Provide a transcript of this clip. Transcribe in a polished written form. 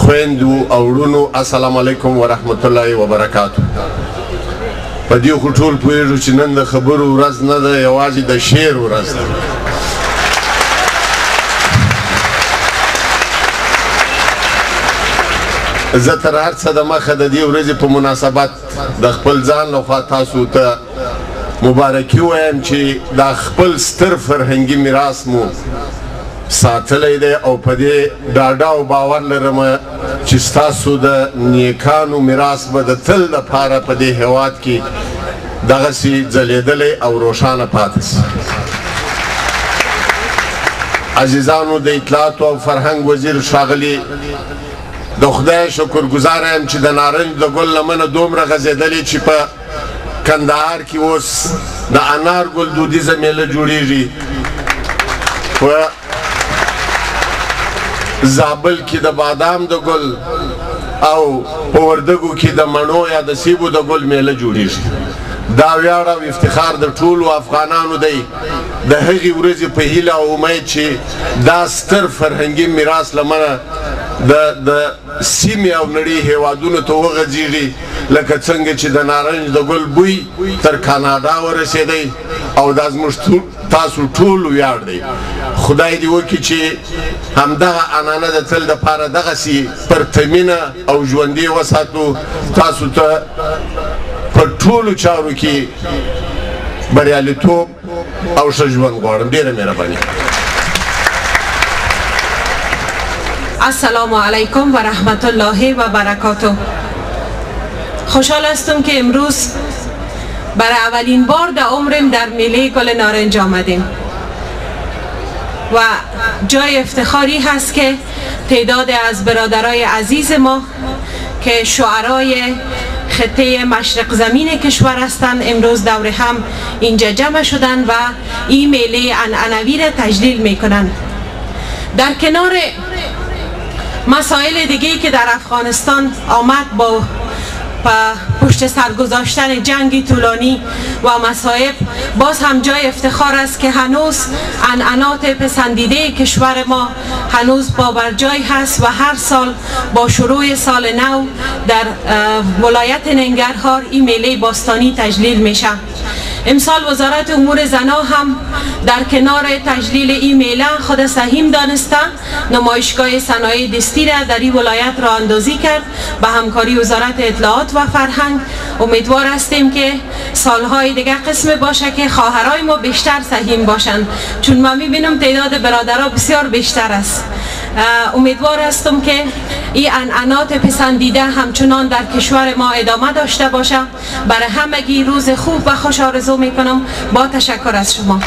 خویندو او ورونو السلام علیکم ورحمت الله وبرکاتو. په دې خو ټول پوهېږو چې نن د خبرو ورځ نه ده، یوازې د شعر ورځ ده. زه تر هر څه د مخه د دې ورځې په مناسبت د خپل ځان لخوا تاسو ته مبارکي وایم چې دا خپل ستر فرهنګي میراث مو ساتلی دی او په دې ډاډه او باور لرم چې ستاسو د نیکانو میراث به د تل دپاره په دې هېواد کې دغسې ځلېدلی او روښانه پاتې سي. عزیزانو، د اطلاعاتو او فرهنګ وزیر ښاغلي د خدای شکرګزاره یم چې د نارنج د ګل لمنه دومره غځېدلې چې په کندهار کې اوس د انار ګل دودیزه میله جوړیږي، په زابل کې د بادام د ګل او په وردګو کې د مڼو یا د سیبو د ګل میله جوړیږي. دا ویاړ او افتخار د ټولو افغانانو دی د هغې ورځې په هیله او امید چې دا ستر فرهنګي میراث لمنه د سیمې او نړۍ هېوادونو ته وغځېږي، لکه څنګه چې د نارنج د ګل بوی تر کاناډا ورسېدی او دا زموږ تاسو ټولو ویاړ دی. خدای دې وکړي چې همدغه عنعنه د تل دپاره دغسې پرتمینه او ژوندي وساتو. تاسو ته په ټولو چارو کې بریالیتوب او ښه ژوند غواړم. ډېره مهرباني. السلام علیکم و رحمت الله و برکاته. خوشحال هستم که امروز برای اولین بار در عمرم در میله گل نارنج آمدیم و جای افتخاری هست که تعداد از برادرای عزیز ما که شعرای خطه مشرق زمین کشور هستند امروز دور هم اینجا جمع شدن و این میله عنعنوی را تجلیل میکنند. در کنار مسائل دیگه‌ای که در افغانستان آمد با پشت سر گذاشتن جنگی طولانی و مصائب، باز هم جای افتخار است که هنوز عنعنات پسندیده کشور ما هنوز پابرجای هست و هر سال با شروع سال نو در ولایت ننگرهار این میله باستانی تجلیل میشه. امسال وزارت امور زنا هم در کنار تجلیل این میله خود سهیم دانسته نمایشگاه صنایع دستی را در این ولایت راه اندازی کرد به همکاری وزارت اطلاعات و فرهنگ. امیدوار هستیم که سالهای دیگه قسم باشه که خواهرای ما بیشتر سهیم باشند، چون من میبینم تعداد برادرها بسیار بیشتر است. امیدوار هستم که این عنعنات پسندیده همچنان در کشور ما ادامه داشته باشه. برای همگی روز خوب و خوش آرزو میکنم. با تشکر از شما.